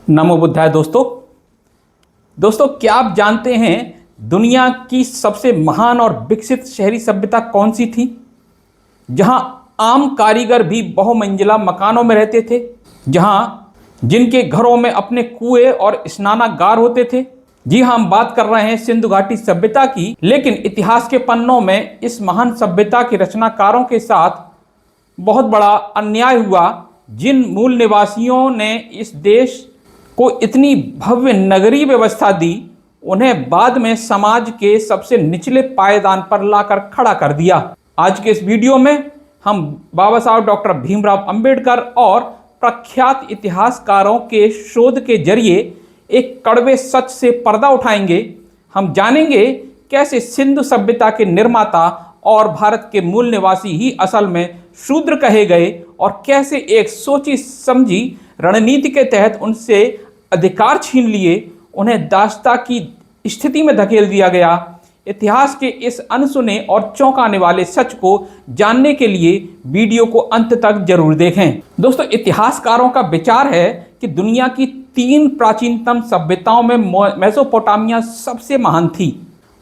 नमो बुद्धाय। दोस्तों क्या आप जानते हैं दुनिया की सबसे महान और विकसित शहरी सभ्यता कौन सी थी, जहां आम कारीगर भी बहुमंजिला मकानों में रहते थे, जिनके घरों में अपने कुएं और स्नानागार होते थे। जी हाँ, हम बात कर रहे हैं सिंधु घाटी सभ्यता की। लेकिन इतिहास के पन्नों में इस महान सभ्यता के रचनाकारों के साथ बहुत बड़ा अन्याय हुआ। जिन मूल निवासियों ने इस देश को इतनी भव्य नगरीय व्यवस्था दी, उन्हें बाद में समाज के सबसे निचले पायदान पर लाकर खड़ा कर दिया। आज के इस वीडियो में हम बाबा साहब डॉक्टर भीमराव अंबेडकर और प्रख्यात इतिहासकारों के शोध के जरिए एक कड़वे सच से पर्दा उठाएंगे। हम जानेंगे कैसे सिंधु सभ्यता के निर्माता और भारत के मूल निवासी ही असल में शूद्र कहे गए और कैसे एक सोची समझी रणनीति के तहत उनसे अधिकार छीन लिए, उन्हें दासता की स्थिति में धकेल दिया गया। इतिहास के इस अनसुने और चौंकाने वाले सच को जानने के लिए वीडियो को अंत तक जरूर देखें। दोस्तों, इतिहासकारों का विचार है कि दुनिया की 3 प्राचीनतम सभ्यताओं में मेसोपोटामिया सबसे महान थी।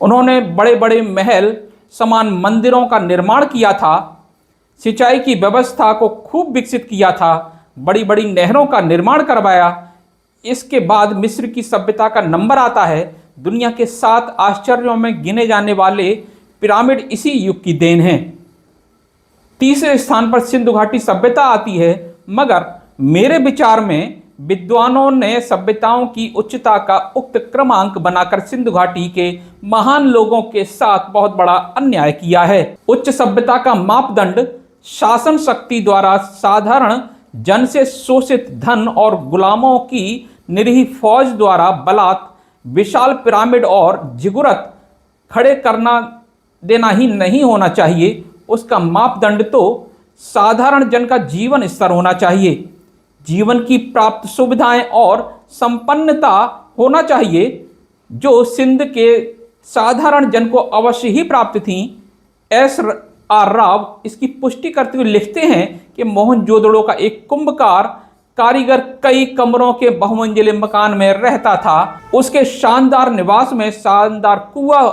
उन्होंने बड़े बड़े महल समान मंदिरों का निर्माण किया था, सिंचाई की व्यवस्था को खूब विकसित किया था, बड़ी बड़ी नहरों का निर्माण करवाया। इसके बाद मिस्र की सभ्यता का नंबर आता है। दुनिया के 7 आश्चर्यों में गिने जाने वाले पिरामिड इसी युग की देन हैं। तीसरे स्थान पर सिंधु घाटी सभ्यता आती है, मगर मेरे विचार में विद्वानों ने सभ्यताओं की उच्चता का उक्त क्रमांक बनाकर सिंधु घाटी के महान लोगों के साथ बहुत बड़ा अन्याय किया है। उच्च सभ्यता का मापदंड शासन शक्ति द्वारा साधारण जन से शोषित धन और गुलामों की निरीह फौज द्वारा बलात् विशाल पिरामिड और जिगुरत खड़े करना देना ही नहीं होना चाहिए। उसका मापदंड तो साधारण जन का जीवन स्तर होना चाहिए, जीवन की प्राप्त सुविधाएं और संपन्नता होना चाहिए, जो सिंध के साधारण जन को अवश्य ही प्राप्त थी। S.R. राव इसकी पुष्टि करते हुए लिखते हैं कि मोहनजोदड़ो का एक कुंभकार कारीगर कई कमरों के बहुमंजिले मकान में रहता था। उसके शानदार निवास में शानदार कुआं,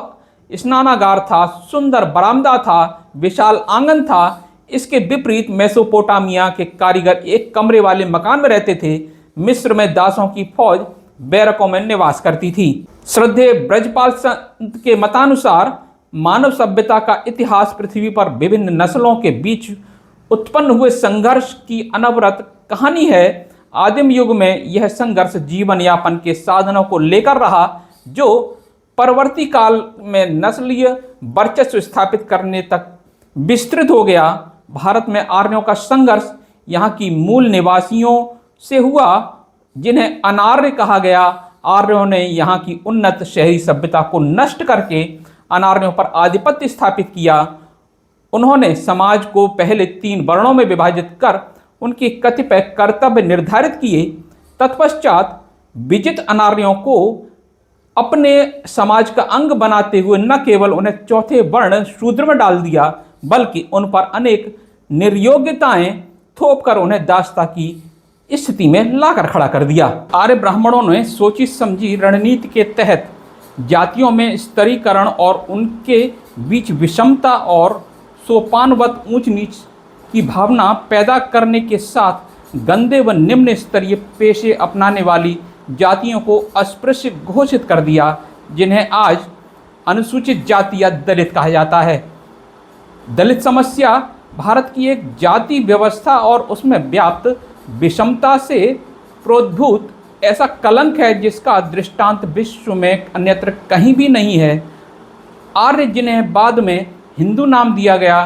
स्नानागार था, सुंदर बरामदा था, विशाल आंगन था। इसके विपरीत मेसोपोटामिया के कारीगर एक कमरे वाले मकान में रहते थे। मिस्र में दासों की फौज बैरकों में निवास करती थी। श्रद्धेय ब्रजपाल संत के मतानुसार मानव सभ्यता का इतिहास पृथ्वी पर विभिन्न नस्लों के बीच उत्पन्न हुए संघर्ष की अनवरत कहानी है। आदिम युग में यह संघर्ष जीवन यापन के साधनों को लेकर रहा, जो परवर्ती काल में नस्लीय वर्चस्व स्थापित करने तक विस्तृत हो गया। भारत में आर्यों का संघर्ष यहाँ की मूल निवासियों से हुआ, जिन्हें अनार्य कहा गया। आर्यों ने यहाँ की उन्नत शहरी सभ्यता को नष्ट करके अनार्यों पर आधिपत्य स्थापित किया। उन्होंने समाज को पहले 3 वर्णों में विभाजित कर उनके कतिपय कर्तव्य निर्धारित किए। तत्पश्चात विजित अनार्यों को अपने समाज का अंग बनाते हुए न केवल उन्हें चौथे वर्ण शूद्र में डाल दिया, बल्कि उन पर अनेक निर्योग्यताएं थोप कर उन्हें दासता की स्थिति में लाकर खड़ा कर दिया। आर्य ब्राह्मणों ने सोची समझी रणनीति के तहत जातियों में स्तरीकरण और उनके बीच विषमता और सोपानवत ऊंच नीच की भावना पैदा करने के साथ गंदे व निम्न स्तरीय पेशे अपनाने वाली जातियों को अस्पृश्य घोषित कर दिया, जिन्हें आज अनुसूचित जाति या दलित कहा जाता है। दलित समस्या भारत की एक जाति व्यवस्था और उसमें व्याप्त विषमता से प्रोद्भूत ऐसा कलंक है जिसका दृष्टांत विश्व में अन्यत्र कहीं भी नहीं है। आर्य, जिन्हें बाद में हिंदू नाम दिया गया,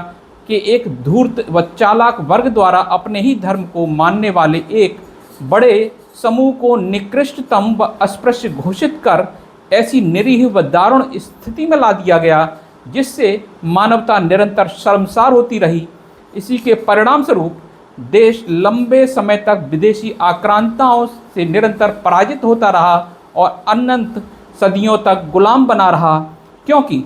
के एक धूर्त व चालाक वर्ग द्वारा अपने ही धर्म को मानने वाले एक बड़े समूह को निकृष्टतम व अस्पृश्य घोषित कर ऐसी निरीह व दारुण स्थिति में ला दिया गया, जिससे मानवता निरंतर शर्मसार होती रही। इसी के परिणाम स्वरूप देश लंबे समय तक विदेशी आक्रांताओं से निरंतर पराजित होता रहा और अनंत सदियों तक गुलाम बना रहा, क्योंकि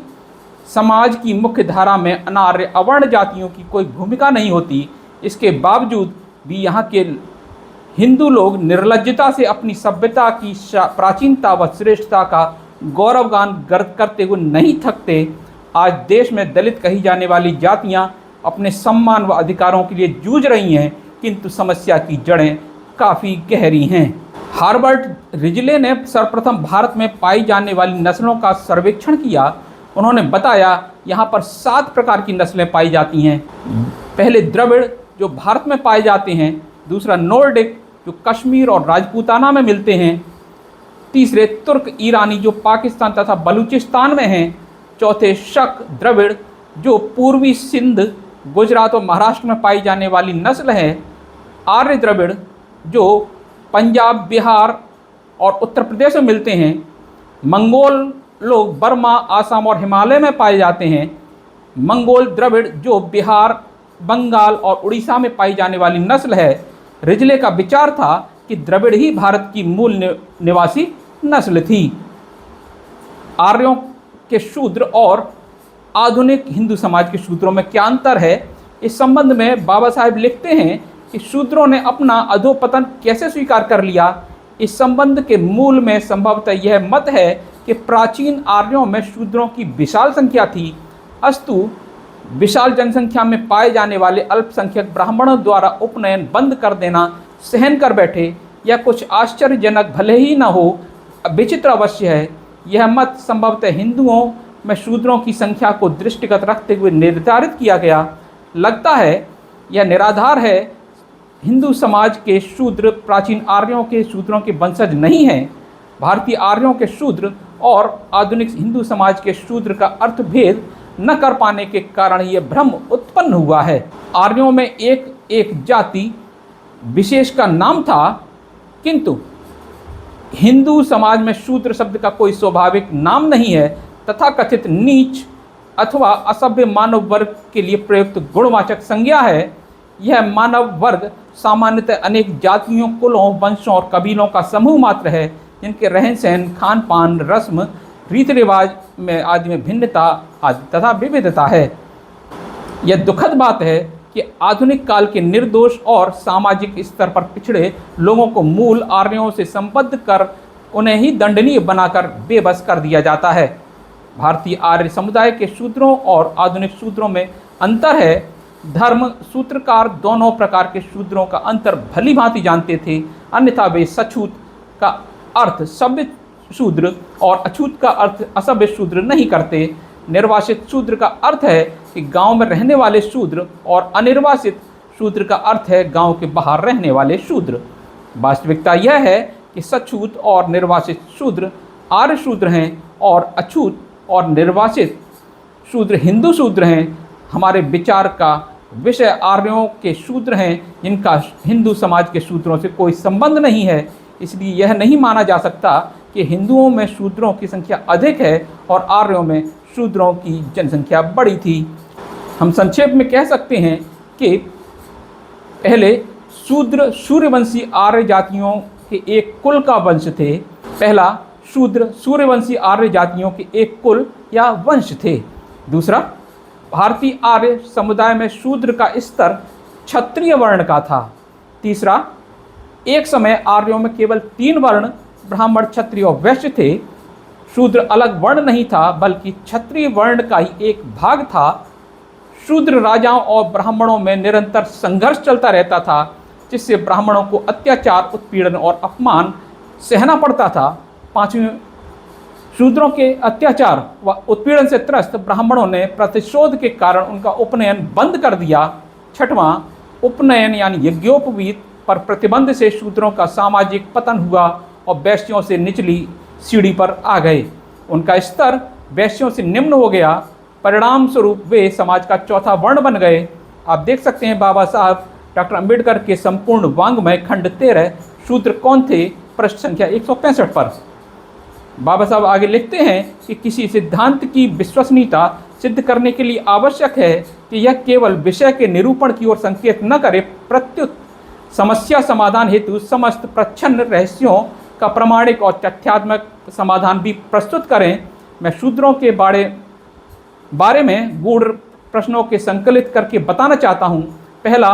समाज की मुख्य धारा में अनार्य अवर्ण जातियों की कोई भूमिका नहीं होती। इसके बावजूद भी यहाँ के हिंदू लोग निर्लज्जता से अपनी सभ्यता की प्राचीनता व श्रेष्ठता का गौरवगान करते हुए नहीं थकते। आज देश में दलित कही जाने वाली जातियां अपने सम्मान व अधिकारों के लिए जूझ रही हैं, किंतु समस्या की जड़ें काफ़ी गहरी हैं। हार्वर्ड रिजले ने सर्वप्रथम भारत में पाई जाने वाली नस्लों का सर्वेक्षण किया। उन्होंने बताया यहाँ पर 7 प्रकार की नस्लें पाई जाती हैं। पहले द्रविड़ जो भारत में पाए जाते हैं, दूसरा नॉर्डिक जो कश्मीर और राजपूताना में मिलते हैं, तीसरे तुर्क ईरानी जो पाकिस्तान तथा बलूचिस्तान में हैं, चौथे शक द्रविड़ जो पूर्वी सिंध, गुजरात और महाराष्ट्र में पाई जाने वाली नस्ल है, आर्य द्रविड़ जो पंजाब, बिहार और उत्तर प्रदेश में मिलते हैं, मंगोल लोग बर्मा, आसाम और हिमालय में पाए जाते हैं, मंगोल द्रविड़ जो बिहार, बंगाल और उड़ीसा में पाई जाने वाली नस्ल है। रिजले का विचार था कि द्रविड़ ही भारत की मूल निवासी नस्ल थी। आर्यों के शूद्र और आधुनिक हिंदू समाज के शूद्रों में क्या अंतर है, इस संबंध में बाबा साहेब लिखते हैं कि शूद्रों ने अपना अधोपतन कैसे स्वीकार कर लिया। इस संबंध के मूल में संभवतः यह मत है कि प्राचीन आर्यों में शूद्रों की विशाल संख्या थी, अस्तु विशाल जनसंख्या में पाए जाने वाले अल्पसंख्यक ब्राह्मणों द्वारा उपनयन बंद कर देना सहन कर बैठे। यह कुछ आश्चर्यजनक भले ही न हो, विचित्र अवश्य है। यह मत संभवतः हिंदुओं में शूद्रों की संख्या को दृष्टिगत रखते हुए निर्धारित किया गया। लगता है यह निराधार है। हिंदू समाज के शूद्र प्राचीन आर्यों के शूद्रों के वंशज नहीं हैं। भारतीय आर्यों के शूद्र और आधुनिक हिंदू समाज के शूद्र का अर्थभेद न कर पाने के कारण यह भ्रम उत्पन्न हुआ है। आर्यों में एक एक जाति विशेष का नाम था, किंतु हिंदू समाज में शूद्र शब्द का कोई स्वाभाविक नाम नहीं है। तथाकथित नीच अथवा असभ्य मानव वर्ग के लिए प्रयुक्त गुणवाचक संज्ञा है। यह मानव वर्ग सामान्यतः अनेक जातियों, कुलों, वंशों और कबीलों का समूह मात्र है, जिनके रहन सहन, खान पान, रस्म, रीति रिवाज में आदि में भिन्नता आदि तथा विविधता है। यह दुखद बात है कि आधुनिक काल के निर्दोष और सामाजिक स्तर पर पिछड़े लोगों को मूल आर्यों से संबद्ध कर उन्हें ही दंडनीय बनाकर बेबस कर दिया जाता है। भारतीय आर्य समुदाय के शूद्रों और आधुनिक शूद्रों में अंतर है। धर्म सूत्रकार दोनों प्रकार के शूद्रों का अंतर भली भांति जानते थे, अन्यथा वे सछूत का अर्थ सभ्य शूद्र और अछूत का अर्थ असभ्य शूद्र नहीं करते। निर्वासित शूद्र का अर्थ है कि गांव में रहने वाले शूद्र और अनिर्वासित शूद्र का अर्थ है गांव के बाहर रहने वाले शूद्र। वास्तविकता यह है कि सछूत और निर्वासित शूद्र आर्य शूद्र हैं और अछूत और निर्वासित शूद्र हिंदू शूद्र हैं। हमारे विचार का विषय आर्यों के शूद्र हैं, जिनका हिंदू समाज के शूद्रों से कोई संबंध नहीं है। इसलिए यह नहीं माना जा सकता कि हिंदुओं में शूद्रों की संख्या अधिक है और आर्यों में शूद्रों की जनसंख्या बड़ी थी। हम संक्षेप में कह सकते हैं कि पहले शूद्र सूर्यवंशी आर्य जातियों के एक कुल का वंश थे। पहला शूद्र सूर्यवंशी आर्य जातियों के एक कुल या वंश थे। दूसरा, भारतीय आर्य समुदाय में शूद्र का स्तर क्षत्रिय वर्ण का था। तीसरा, एक समय आर्यों में केवल 3 वर्ण ब्राह्मण, क्षत्रिय और वैश्य थे। शूद्र अलग वर्ण नहीं था, बल्कि क्षत्रिय वर्ण का ही एक भाग था। शूद्र राजाओं और ब्राह्मणों में निरंतर संघर्ष चलता रहता था, जिससे ब्राह्मणों को अत्याचार, उत्पीड़न और अपमान सहना पड़ता था। 5वीं, शूद्रों के अत्याचार व उत्पीड़न से त्रस्त ब्राह्मणों ने प्रतिशोध के कारण उनका उपनयन बंद कर दिया। 6वां, उपनयन यानी यज्ञोपवीत पर प्रतिबंध से शूद्रों का सामाजिक पतन हुआ और वैश्यों से निचली सीढ़ी पर आ गए। उनका स्तर वैश्यों से निम्न हो गया। परिणाम स्वरूप वे समाज का चौथा वर्ण बन गए। आप देख सकते हैं बाबा साहब डॉक्टर अंबेडकर के संपूर्ण वांग्मय खंड 13 शूद्र कौन थे पृष्ठ संख्या 165 पर। बाबा साहब आगे लिखते हैं कि किसी सिद्धांत की विश्वसनीयता सिद्ध करने के लिए आवश्यक है कि यह केवल विषय के निरूपण की ओर संकेत न करे, प्रत्युत समस्या समाधान हेतु समस्त प्रच्छन्न रहस्यों का प्रमाणिक और तथ्यात्मक समाधान भी प्रस्तुत करें। मैं शूद्रों के बारे में गूढ़ प्रश्नों के संकलित करके बताना चाहता हूँ। पहला,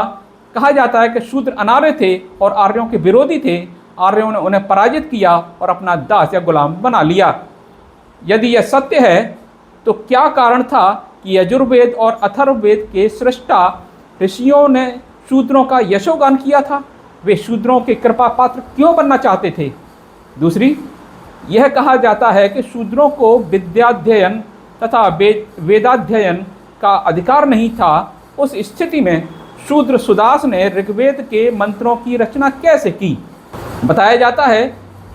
कहा जाता है कि शूद्र अनार्य थे और आर्यों के विरोधी थे। आर्यों ने उन्हें पराजित किया और अपना दास या गुलाम बना लिया। यदि यह सत्य है तो क्या कारण था कि यजुर्वेद और अथर्ववेद के सृष्टा ऋषियों ने शूद्रों का यशोगान किया था? वे शूद्रों के कृपा पात्र क्यों बनना चाहते थे? दूसरी, यह कहा जाता है कि शूद्रों को विद्याध्ययन तथा वेदाध्ययन का अधिकार नहीं था। उस स्थिति में शूद्र सुदास ने ऋग्वेद के मंत्रों की रचना कैसे की? बताया जाता है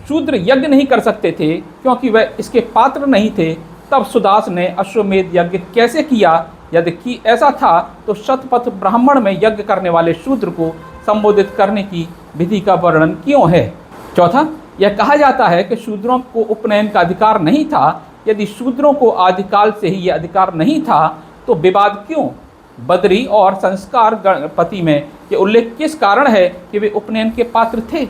शूद्र यज्ञ नहीं कर सकते थे क्योंकि वह इसके पात्र नहीं थे। तब सुदास ने अश्वमेध यज्ञ कैसे किया? यदि कि ऐसा था तो शतपथ ब्राह्मण में यज्ञ करने वाले शूद्र को संबोधित करने की विधि का वर्णन क्यों है? चौथा, यह कहा जाता है कि शूद्रों को उपनयन का अधिकार नहीं था। यदि शूद्रों को आदिकाल से ही यह अधिकार नहीं था तो विवाद क्यों? बद्री और संस्कार गणपति में यह उल्लेख किस कारण है कि वे उपनयन के पात्र थे?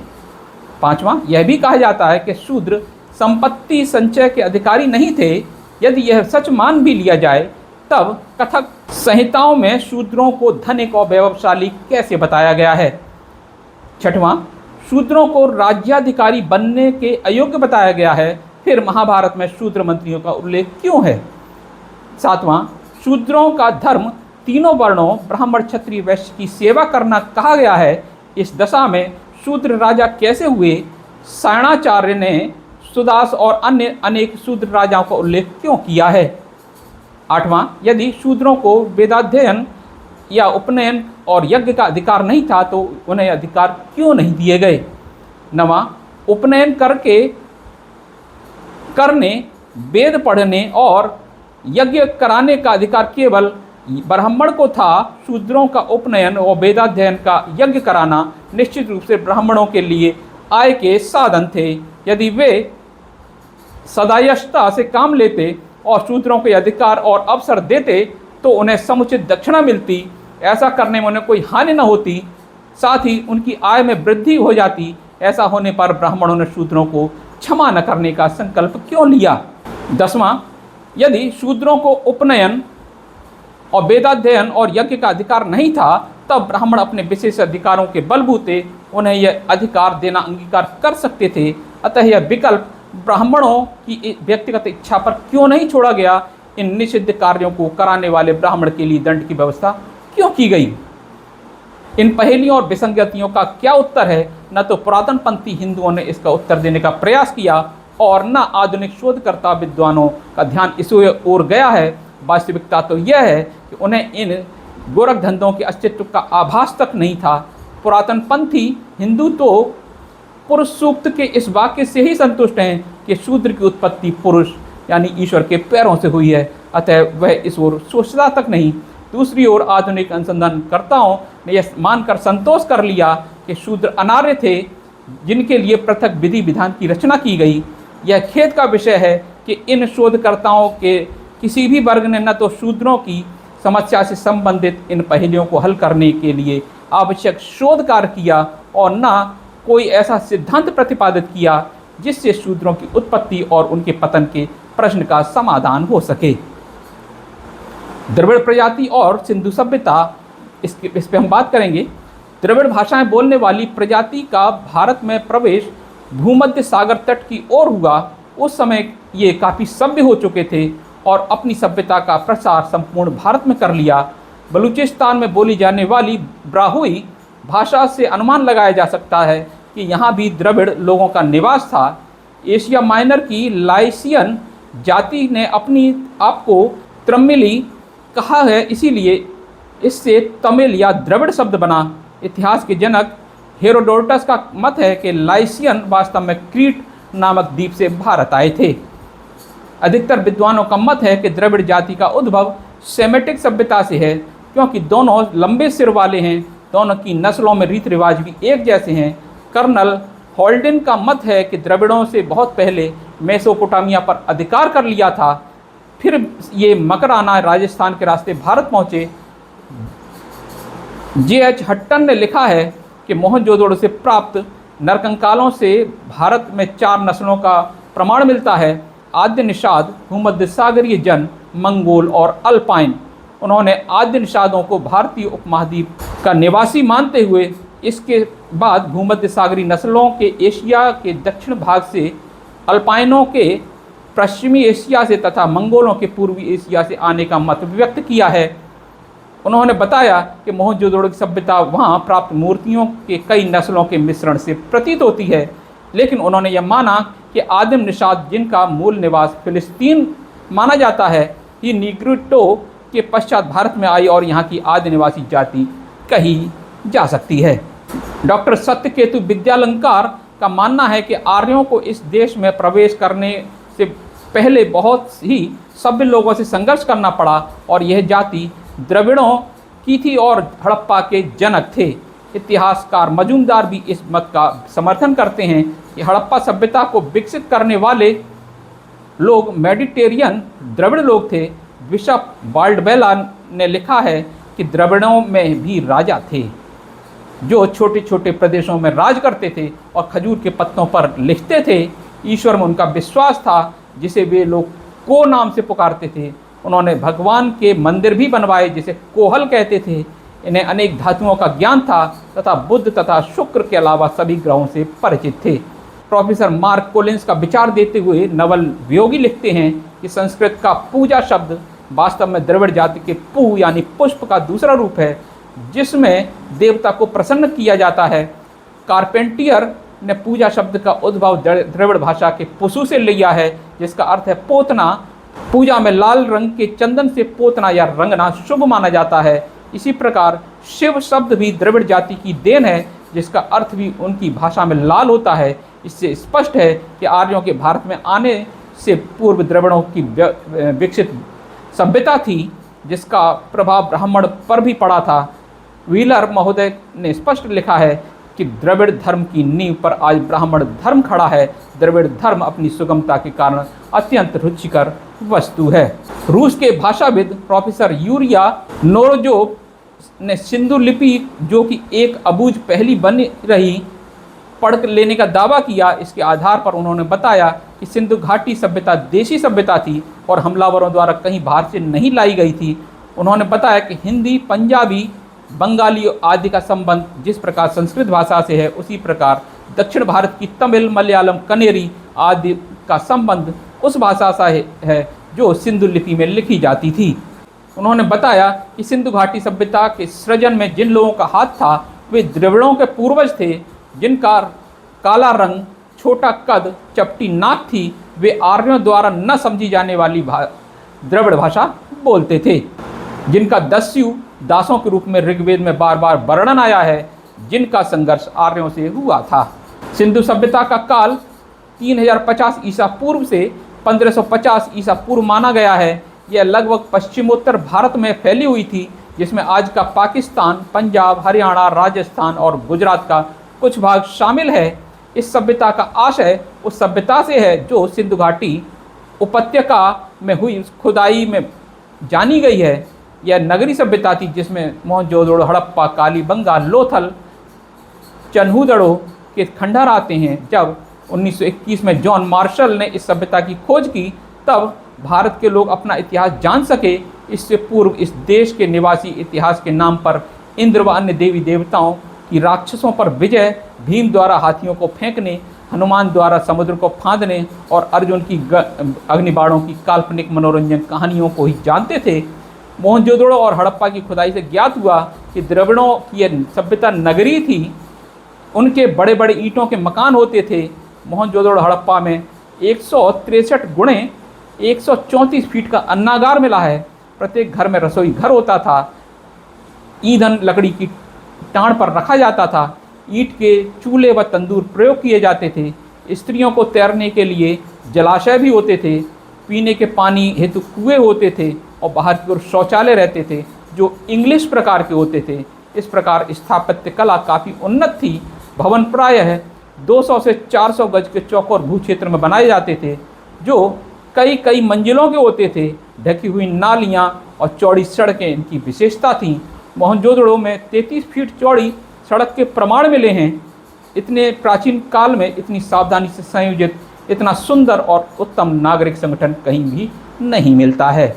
पांचवा, यह भी कहा जाता है कि शूद्र संपत्ति संचय के अधिकारी नहीं थे। यदि यह सच मान भी लिया जाए तब कथक संहिताओं में शूद्रों को धनिक और वैभवशाली कैसे बताया गया है? छठवां, शूद्रों को राज्याधिकारी बनने के अयोग्य बताया गया है। फिर महाभारत में शूद्र मंत्रियों का उल्लेख क्यों है? सातवां, शूद्रों का धर्म तीनों वर्णों ब्राह्मण क्षत्रिय वैश्य की सेवा करना कहा गया है। इस दशा में शूद्र राजा कैसे हुए? सायणाचार्य ने सुदास और अन्य अनेक शूद्र राजाओं का उल्लेख क्यों किया है? आठवां, यदि शूद्रों को वेदाध्ययन या उपनयन और यज्ञ का अधिकार नहीं था तो उन्हें अधिकार क्यों नहीं दिए गए? नवां, उपनयन करने, वेद पढ़ने और यज्ञ कराने का अधिकार केवल ब्राह्मण को था। शूद्रों का उपनयन और वेदाध्ययन का यज्ञ कराना निश्चित रूप से ब्राह्मणों के लिए आय के साधन थे। यदि वे सदायशता से काम लेते और शूद्रों के अधिकार और अवसर देते तो उन्हें समुचित दक्षिणा मिलती। ऐसा करने में उन्हें कोई हानि न होती, साथ ही उनकी आय में वृद्धि हो जाती। ऐसा होने पर ब्राह्मणों ने शूद्रों को क्षमा न करने का संकल्प क्यों लिया? दसवां, यदि शूद्रों को उपनयन और वेदाध्ययन और यज्ञ का अधिकार नहीं था तब ब्राह्मण अपने विशेष अधिकारों के बलबूते उन्हें यह अधिकार देना अंगीकार कर सकते थे। अतः यह विकल्प ब्राह्मणों की व्यक्तिगत इच्छा पर क्यों नहीं छोड़ा गया? इन निषिद्ध कार्यों को कराने वाले ब्राह्मण के लिए दंड की व्यवस्था क्यों की गई? इन पहेलियों और विसंगतियों का क्या उत्तर है? न तो पुरातन पंथी हिंदुओं ने इसका उत्तर देने का प्रयास किया और न आधुनिक शोधकर्ता विद्वानों का ध्यान इस ओर गया है। वास्तविकता तो यह है कि उन्हें इन गोरख धंधों के अस्तित्व का आभास तक नहीं था। पुरातन पंथी हिंदू तो पुरुष सूक्त के इस वाक्य से ही संतुष्ट हैं कि शूद्र की उत्पत्ति पुरुष यानी ईश्वर के पैरों से हुई है, अतः वह इस ओर सोचता तक नहीं। दूसरी ओर आधुनिक अनुसंधानकर्ताओं ने यह मानकर संतोष कर लिया कि शूद्र अनार्य थे जिनके लिए पृथक विधि विधान की रचना की गई। यह खेद का विषय है कि इन शोधकर्ताओं के किसी भी वर्ग ने न तो शूद्रों की समस्या से संबंधित इन पहेलियों को हल करने के लिए आवश्यक शोध कार्य किया और न कोई ऐसा सिद्धांत प्रतिपादित किया जिससे शूद्रों की उत्पत्ति और उनके पतन के प्रश्न का समाधान हो सके। द्रविड़ प्रजाति और सिंधु सभ्यता, इस पे हम बात करेंगे। द्रविड़ भाषाएं बोलने वाली प्रजाति का भारत में प्रवेश भूमध्य सागर तट की ओर हुआ। उस समय ये काफ़ी सभ्य हो चुके थे और अपनी सभ्यता का प्रसार संपूर्ण भारत में कर लिया। बलूचिस्तान में बोली जाने वाली ब्राहुई भाषा से अनुमान लगाया जा सकता है कि यहाँ भी द्रविड़ लोगों का निवास था। एशिया माइनर की लाइसियन जाति ने अपनी आप को तमिली कहा है, इसीलिए इससे तमिल या द्रविड़ शब्द बना। इतिहास के जनक हेरोडोटस का मत है कि लाइसियन वास्तव में क्रीट नामक द्वीप से भारत आए थे। अधिकतर विद्वानों का मत है कि द्रविड़ जाति का उद्भव सेमेटिक सभ्यता से है, क्योंकि दोनों लंबे सिर वाले हैं। दोनों की नस्लों में रीति रिवाज भी एक जैसे हैं। कर्नल हॉल्डिन का मत है कि द्रविड़ों से बहुत पहले मेसोपोटामिया पर अधिकार कर लिया था, फिर ये मकराना राजस्थान के रास्ते भारत पहुँचे। J.H. हट्टन ने लिखा है कि मोहनजोदड़ो से प्राप्त नरकंकालों से भारत में 4 नस्लों का प्रमाण मिलता है। आद्य निषाद, भूमध्य सागरीय जन, मंगोल और अल्पाइन। उन्होंने आद्य निषादों को भारतीय उपमहाद्वीप का निवासी मानते हुए इसके बाद भूमध्य सागरीय नस्लों के एशिया के दक्षिण भाग से, अल्पाइनों के पश्चिमी एशिया से तथा मंगोलों के पूर्वी एशिया से आने का मत व्यक्त किया है। उन्होंने बताया कि मोहनजोदड़ो की सभ्यता वहाँ प्राप्त मूर्तियों के कई नस्लों के मिश्रण से प्रतीत होती है, लेकिन उन्होंने यह माना कि आदिम निषाद जिनका मूल निवास फिलिस्तीन माना जाता है, ही निग्रिटो के पश्चात भारत में आई और यहाँ की आदि निवासी जाति कही जा सकती है। डॉक्टर सत्यकेतु विद्यालंकार का मानना है कि आर्यों को इस देश में प्रवेश करने से पहले बहुत ही सभ्य लोगों से संघर्ष करना पड़ा और यह जाति द्रविड़ों की थी और हड़प्पा के जनक थे। इतिहासकार मजूमदार भी इस मत का समर्थन करते हैं कि हड़प्पा सभ्यता को विकसित करने वाले लोग मेडिटेरियन द्रविड़ लोग थे। बिशप बाल्डबेला ने लिखा है कि द्रविड़ों में भी राजा थे जो छोटे छोटे प्रदेशों में राज करते थे और खजूर के पत्तों पर लिखते थे। ईश्वर में उनका विश्वास था जिसे वे लोग को नाम से पुकारते थे। उन्होंने भगवान के मंदिर भी बनवाए जिसे कोहल कहते थे। इन्हें अनेक धातुओं का ज्ञान था तथा बुध तथा शुक्र के अलावा सभी ग्रहों से परिचित थे। प्रोफेसर मार्क कोलिंस का विचार देते हुए नवल वियोगी लिखते हैं कि संस्कृत का पूजा शब्द वास्तव में द्रविड़ जाति के पू यानी पुष्प का दूसरा रूप है जिसमें देवता को प्रसन्न किया जाता है। कारपेंटियर ने पूजा शब्द का उद्भव द्रविड़ भाषा के पुसु से लिया है जिसका अर्थ है पोतना। पूजा में लाल रंग के चंदन से पोतना या रंगना शुभ माना जाता है। इसी प्रकार शिव शब्द भी द्रविड़ जाति की देन है जिसका अर्थ भी उनकी भाषा में लाल होता है। इससे स्पष्ट है कि आर्यों के भारत में आने से पूर्व द्रविड़ों की विकसित सभ्यता थी जिसका प्रभाव ब्राह्मण पर भी पड़ा था। व्हीलर महोदय ने स्पष्ट लिखा है कि द्रविड़ धर्म की नींव पर आज ब्राह्मण धर्म खड़ा है। द्रविड़ धर्म अपनी सुगमता के कारण अत्यंत रुचिकर वस्तु है। रूस के भाषाविद प्रोफेसर यूरिया नोरोजोव ने सिंधु लिपि जो कि एक अबूझ पहली बनी रही पढ़ लेने का दावा किया। इसके आधार पर उन्होंने बताया कि सिंधु घाटी सभ्यता देशी सभ्यता थी और हमलावरों द्वारा कहीं बाहर से नहीं लाई गई थी। उन्होंने बताया कि हिंदी, पंजाबी, बंगाली आदि का संबंध जिस प्रकार संस्कृत भाषा से है उसी प्रकार दक्षिण भारत की तमिल, मलयालम, कनेरी आदि का संबंध उस भाषा से है जो सिंधु लिपि में लिखी जाती थी। उन्होंने बताया कि सिंधु घाटी सभ्यता के सृजन में जिन लोगों का हाथ था वे द्रविड़ों के पूर्वज थे। जिनका काला रंग, छोटा कद, चपटी नाक थी, वे आर्यों द्वारा न समझी जाने वाली द्रविड़ भाषा बोलते थे। जिनका दस्यु दासों के रूप में ऋग्वेद में बार बार वर्णन आया है, जिनका संघर्ष आर्यों से हुआ था। सिंधु सभ्यता का काल 3050 ईसा पूर्व से 1550 ईसा पूर्व माना गया है। यह लगभग पश्चिमोत्तर भारत में फैली हुई थी जिसमें आज का पाकिस्तान, पंजाब, हरियाणा, राजस्थान और गुजरात का कुछ भाग शामिल है। इस सभ्यता का आशय उस सभ्यता से है जो सिंधु घाटी उपत्यका में हुई खुदाई में जानी गई है। यह नगरी सभ्यता थी जिसमें मोहनजोदड़ो, हड़प्पा, कालीबंगा, लोथल, चन्हूदड़ो के खंडहर आते हैं। जब 1921 में जॉन मार्शल ने इस सभ्यता की खोज की तब भारत के लोग अपना इतिहास जान सके। इससे पूर्व इस देश के निवासी इतिहास के नाम पर इंद्र व अन्य देवी देवताओं की राक्षसों पर विजय, भीम द्वारा हाथियों को फेंकने, हनुमान द्वारा समुद्र को फांदने और अर्जुन की अग्निबाणों की काल्पनिक मनोरंजन कहानियों को ही जानते थे। मोहनजोदड़ो और हड़प्पा की खुदाई से ज्ञात हुआ कि द्रविड़ों की यह सभ्यता नगरी थी। उनके बड़े बड़े ईंटों के मकान होते थे। मोहनजोदड़ो हड़प्पा में 163 गुणे 134 फीट का अन्नागार मिला है। प्रत्येक घर में रसोई घर होता था। ईंधन लकड़ी की टाँड़ पर रखा जाता था। ईंट के चूल्हे व तंदूर प्रयोग किए जाते थे। स्त्रियों को तैरने के लिए जलाशय भी होते थे। पीने के पानी हेतु कुएं होते थे और बाहर की ओर शौचालय रहते थे जो इंग्लिश प्रकार के होते थे। इस प्रकार स्थापत्य कला काफ़ी उन्नत थी। भवन प्रायः 200 से 400 गज के चौकोर भू क्षेत्र में बनाए जाते थे जो कई कई मंजिलों के होते थे। ढकी हुई नालियाँ और चौड़ी सड़कें इनकी विशेषता थीं। मोहनजोदड़ो में 33 फीट चौड़ी सड़क के प्रमाण मिले हैं। इतने प्राचीन काल में इतनी सावधानी से संयोजित इतना सुंदर और उत्तम नागरिक संगठन कहीं भी नहीं मिलता है।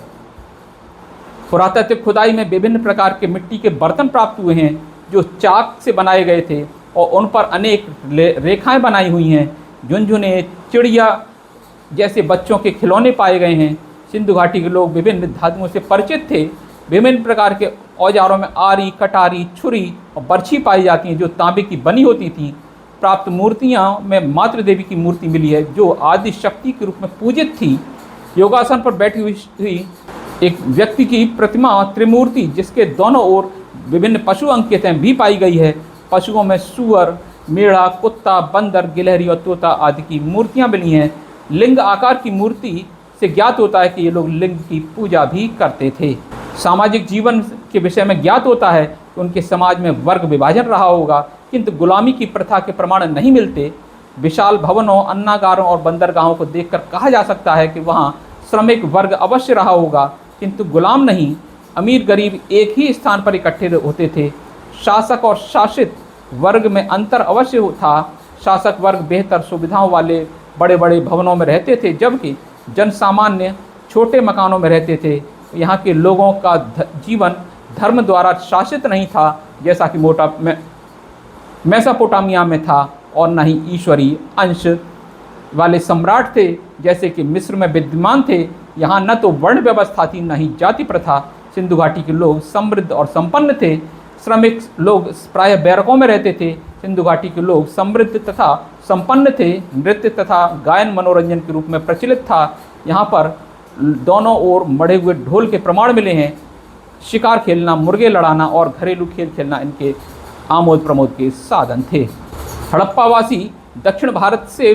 पुरातात्विक खुदाई में विभिन्न प्रकार के मिट्टी के बर्तन प्राप्त हुए हैं जो चाक से बनाए गए थे और उन पर अनेक रेखाएं बनाई हुई हैं। झुनझुने, चिड़िया जैसे बच्चों के खिलौने पाए गए हैं। सिंधु घाटी के लोग विभिन्न धातुओं से परिचित थे। विभिन्न प्रकार के औजारों में आरी, कटारी, छुरी और बर्छी पाई जाती हैं जो तांबे की बनी होती थी। प्राप्त मूर्तियाँ में मातृ देवी की मूर्ति मिली है जो आदि शक्ति के रूप में पूजित थी। योगासन पर बैठी हुई एक व्यक्ति की प्रतिमा त्रिमूर्ति जिसके दोनों ओर विभिन्न पशु अंकित हैं भी पाई गई है। पशुओं में सूअर, मेढ़ा, कुत्ता, बंदर, गिलहरी और तोता आदि की मूर्तियाँ मिली हैं। लिंग आकार की मूर्ति से ज्ञात होता है कि ये लोग लिंग की पूजा भी करते थे। सामाजिक जीवन के विषय में ज्ञात होता है कि उनके समाज में वर्ग विभाजन रहा होगा, किंतु गुलामी की प्रथा के प्रमाण नहीं मिलते। विशाल भवनों, अन्नागारों और बंदरगाहों को देखकर कहा जा सकता है कि वहाँ श्रमिक वर्ग अवश्य रहा होगा, किंतु गुलाम नहीं। अमीर गरीब एक ही स्थान पर इकट्ठे होते थे। शासक और शासित वर्ग में अंतर अवश्य था। शासक वर्ग बेहतर सुविधाओं वाले बड़े बड़े भवनों में रहते थे, जबकि जनसामान्य छोटे मकानों में रहते थे। यहाँ के लोगों का जीवन धर्म द्वारा शासित नहीं था, जैसा कि मेसोपोटामिया में था, और न ही ईश्वरीय अंश वाले सम्राट थे जैसे कि मिस्र में विद्यमान थे। यहाँ न तो वर्ण व्यवस्था थी, न ही जाति प्रथा। सिंधु घाटी के लोग समृद्ध और संपन्न थे। श्रमिक लोग प्रायः बैरकों में रहते थे। सिंधु घाटी के लोग समृद्ध तथा संपन्न थे। नृत्य तथा गायन मनोरंजन के रूप में प्रचलित था। यहाँ पर दोनों ओर मढ़े हुए ढोल के प्रमाण मिले हैं। शिकार खेलना, मुर्गे लड़ाना और घरेलू खेल खेलना इनके आमोद प्रमोद के साधन थे। हड़प्पावासी दक्षिण भारत से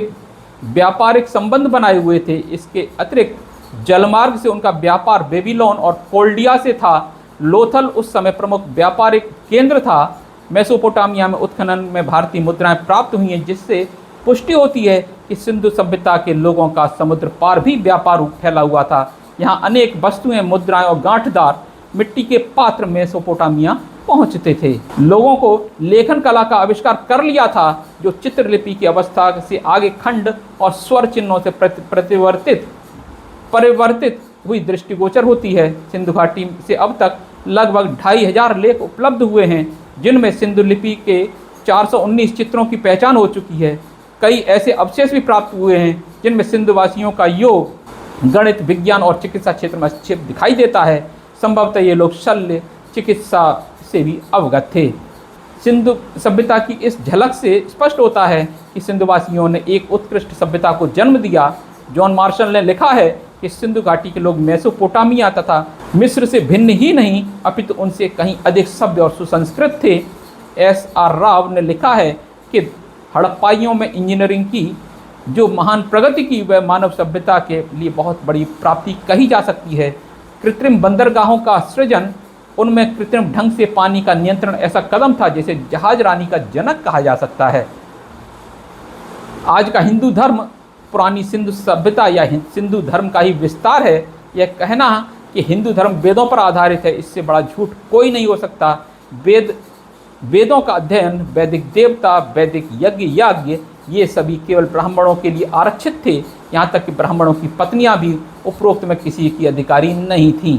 व्यापारिक संबंध बनाए हुए थे। इसके अतिरिक्त जलमार्ग से उनका व्यापार बेबीलोन और कोल्डिया से था। लोथल उस समय प्रमुख व्यापारिक केंद्र था। मेसोपोटामिया में उत्खनन में भारतीय मुद्राएं प्राप्त हुई हैं, जिससे पुष्टि होती है कि सिंधु सभ्यता के लोगों का समुद्र पार भी व्यापार फैला हुआ था। यहाँ अनेक वस्तुएं, मुद्राएं और गांठदार मिट्टी के पात्र मेसोपोटामिया पहुँचते थे। लोगों को लेखन कला का आविष्कार कर लिया था, जो चित्रलिपि की अवस्था से आगे खंड और स्वर चिन्हों से परिवर्तित हुई दृष्टिगोचर होती है। सिंधु घाटी से अब तक लगभग 2500 लेख उपलब्ध हुए हैं, जिनमें सिंधु लिपि के 419 चित्रों की पहचान हो चुकी है। कई ऐसे अवशेष भी प्राप्त हुए हैं जिनमें सिंधुवासियों का योग, गणित, विज्ञान और चिकित्सा क्षेत्र में अच्छे दिखाई देता है। संभवतः ये लोग शल्य चिकित्सा से भी अवगत थे। सिंधु सभ्यता की इस झलक से स्पष्ट होता है कि सिंधुवासियों ने एक उत्कृष्ट सभ्यता को जन्म दिया। जॉन मार्शल ने लिखा है कि सिंधु घाटी के लोग मेसोपोटामिया तथा मिस्र से भिन्न ही नहीं, अपितु उनसे कहीं अधिक सभ्य और सुसंस्कृत थे। S.R. राव ने लिखा है कि हड़प्पाइयों में इंजीनियरिंग की जो महान प्रगति की वह मानव सभ्यता के लिए बहुत बड़ी प्राप्ति कही जा सकती है। कृत्रिम बंदरगाहों का सृजन, उनमें कृत्रिम ढंग से पानी का नियंत्रण ऐसा कदम था जिसे जहाज रानी का जनक कहा जा सकता है। आज का हिंदू धर्म पुरानी सिंधु सभ्यता या सिंधु धर्म का ही विस्तार है। यह कहना कि हिंदू धर्म वेदों पर आधारित है, इससे बड़ा झूठ कोई नहीं हो सकता। वेदों का अध्ययन, वैदिक देवता, वैदिक यज्ञ ये सभी केवल ब्राह्मणों के लिए आरक्षित थे। यहाँ तक कि ब्राह्मणों की पत्नियाँ भी उपरोक्त में किसी की अधिकारी नहीं थीं।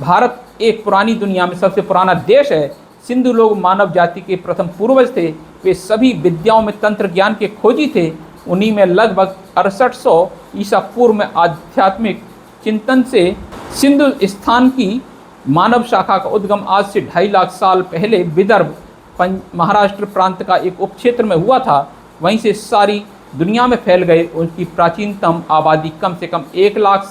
भारत एक पुरानी दुनिया में सबसे पुराना देश है। सिंधु लोग मानव जाति के प्रथम पूर्वज थे। वे सभी विद्याओं में तंत्र ज्ञान के खोजी थे। उन्हीं में लगभग 6800 ईसा पूर्व में आध्यात्मिक चिंतन से सिंधु स्थान की मानव शाखा का उद्गम आज से 2.5 लाख साल पहले विदर्भ महाराष्ट्र प्रांत का एक उपक्षेत्र में हुआ था। वहीं से सारी दुनिया में फैल गए। उनकी प्राचीनतम आबादी कम से कम 1 लाख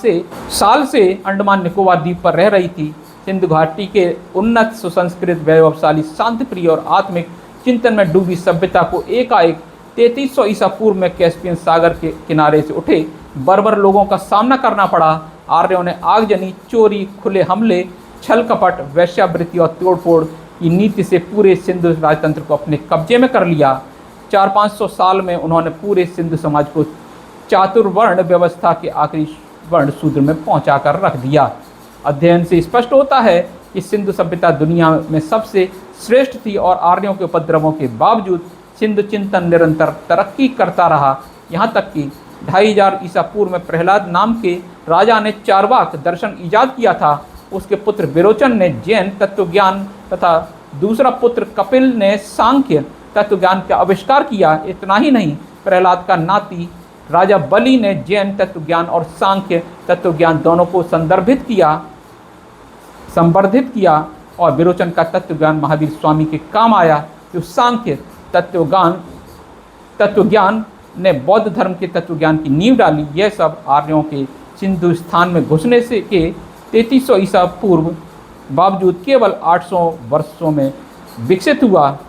साल से अंडमान निकोबार द्वीप पर रह रही थी। सिंधु घाटी के उन्नत, सुसंस्कृत, वैभवशाली, शांतिप्रिय और आत्मिक चिंतन में डूबी सभ्यता को एकाएक 3300 ईसा पूर्व में कैस्पियन सागर के किनारे से उठे बर्बर लोगों का सामना करना पड़ा। आर्यों ने आगजनी, चोरी, खुले हमले, छल कपट, वैश्यावृत्ति और तोड़फोड़ की नीति से पूरे सिंधु राजतंत्र को अपने कब्जे में कर लिया। 400-500 साल में उन्होंने पूरे सिंधु समाज को चातुर्वर्ण व्यवस्था के आखिरी वर्ण शूद्र में पहुंचा कर रख दिया। अध्ययन से स्पष्ट होता है कि सिंधु सभ्यता दुनिया में सबसे श्रेष्ठ थी और आर्यों के उपद्रवों के बावजूद सिंधु चिंतन निरंतर तरक्की करता रहा। यहाँ तक कि 2500 ईसा पूर्व में प्रहलाद नाम के राजा ने चारवाक दर्शन ईजाद किया था। उसके पुत्र विरोचन ने जैन तत्वज्ञान तथा दूसरा पुत्र कपिल ने सांख्य तत्वज्ञान का आविष्कार किया। इतना ही नहीं, प्रहलाद का नाती राजा बलि ने जैन तत्वज्ञान और सांख्य तत्वज्ञान दोनों को संवर्धित किया और विरोचन का तत्वज्ञान महावीर स्वामी के काम आया। जो सांख्य तत्वज्ञान ने बौद्ध धर्म के तत्वज्ञान की नींव डाली। यह सब आर्यों के सिंधु स्थान में घुसने से के 3300 ईसा पूर्व बावजूद केवल 800 वर्षों में विकसित हुआ।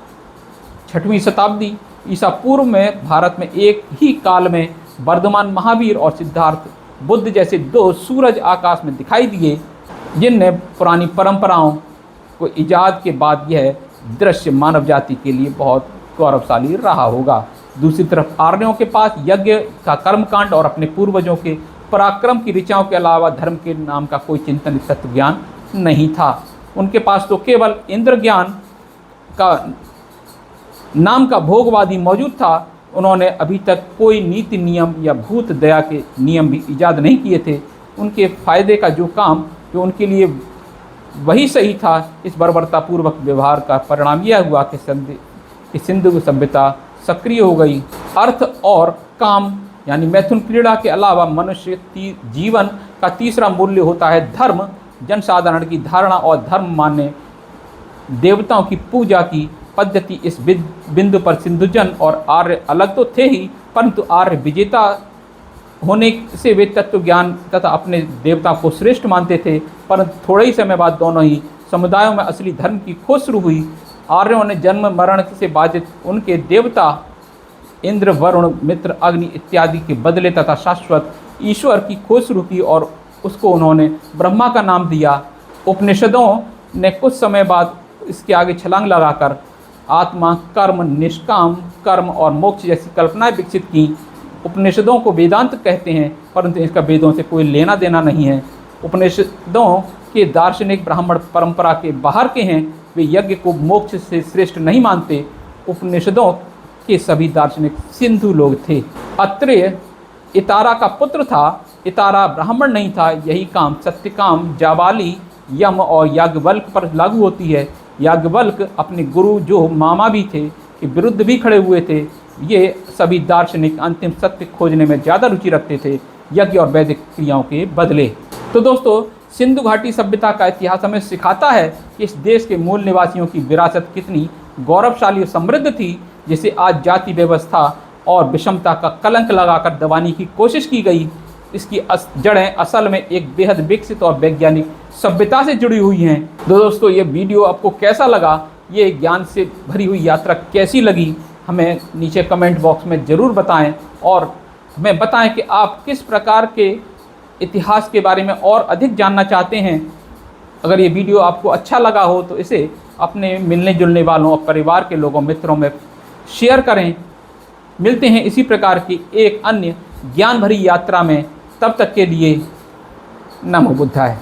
6वीं शताब्दी ईसा पूर्व में भारत में एक ही काल में वर्धमान महावीर और सिद्धार्थ बुद्ध जैसे दो सूरज आकाश में दिखाई दिए, जिनने पुरानी परंपराओं को इजाद के बाद यह दृश्य मानव जाति के लिए बहुत गौरवशाली रहा होगा। दूसरी तरफ आर्यों के पास यज्ञ का कर्मकांड और अपने पूर्वजों के पराक्रम की ऋचाओं के अलावा धर्म के नाम का कोई चिंतन तत्व ज्ञान नहीं था। उनके पास तो केवल इंद्र ज्ञान का नाम का भोगवादी मौजूद था। उन्होंने अभी तक कोई नीति नियम या भूत दया के नियम भी ईजाद नहीं किए थे। उनके फायदे का जो काम जो उनके लिए वही सही था, इस बर्बरतापूर्वक व्यवहार का परिणाम यह हुआ कि सिंधु सभ्यता सक्रिय हो गई। अर्थ और काम यानी मैथुन क्रीड़ा के अलावा मनुष्य जीवन का तीसरा मूल्य होता है धर्म। जनसाधारण की धारणा और धर्म मानने देवताओं की पूजा की पद्धति इस बिंदु पर सिंधुजन और आर्य अलग तो थे ही, परंतु आर्य विजेता होने से वे तत्व ज्ञान तथा अपने देवता को श्रेष्ठ मानते थे। परंतु थोड़े ही समय बाद दोनों ही समुदायों में असली धर्म की खोज शुरू हुई। आर्यों ने जन्म मरण से बाधित उनके देवता इंद्र, वरुण, मित्र, अग्नि इत्यादि के बदले तथा शाश्वत ईश्वर की खोज शुरू की और उसको उन्होंने ब्रह्मा का नाम दिया। उपनिषदों ने कुछ समय बाद इसके आगे छलांग लगाकर आत्मा, कर्म, निष्काम कर्म और मोक्ष जैसी कल्पनाएं विकसित की। उपनिषदों को वेदांत कहते हैं, परंतु इसका वेदों से कोई लेना देना नहीं है। उपनिषदों के दार्शनिक ब्राह्मण परंपरा के बाहर के हैं। वे यज्ञ को मोक्ष से श्रेष्ठ नहीं मानते। उपनिषदों के सभी दार्शनिक सिंधु लोग थे। अत्रेय इतारा का पुत्र था। इतारा ब्राह्मण नहीं था। यही काम सत्यकाम, जाबाली, यम और याज्ञवल्क पर लागू होती है। याज्ञवल्क अपने गुरु जो मामा भी थे के विरुद्ध भी खड़े हुए थे। ये सभी दार्शनिक अंतिम सत्य खोजने में ज़्यादा रुचि रखते थे यज्ञ और वैदिक क्रियाओं के बदले। तो दोस्तों, सिंधु घाटी सभ्यता का इतिहास हमें सिखाता है कि इस देश के मूल निवासियों की विरासत कितनी गौरवशाली और समृद्ध थी, जिसे आज जाति व्यवस्था और विषमता का कलंक लगाकर दबाने की कोशिश की गई। इसकी जड़ें असल में एक बेहद विकसित और वैज्ञानिक सभ्यता से जुड़ी हुई हैं। तो दोस्तों, ये वीडियो आपको कैसा लगा, ये ज्ञान से भरी हुई यात्रा कैसी लगी, हमें नीचे कमेंट बॉक्स में ज़रूर बताएं और हमें बताएं कि आप किस प्रकार के इतिहास के बारे में और अधिक जानना चाहते हैं। अगर ये वीडियो आपको अच्छा लगा हो तो इसे अपने मिलने जुलने वालों और परिवार के लोगों, मित्रों में शेयर करें। मिलते हैं इसी प्रकार की एक अन्य ज्ञान भरी यात्रा में। तब तक के लिए नमो बुद्धाय।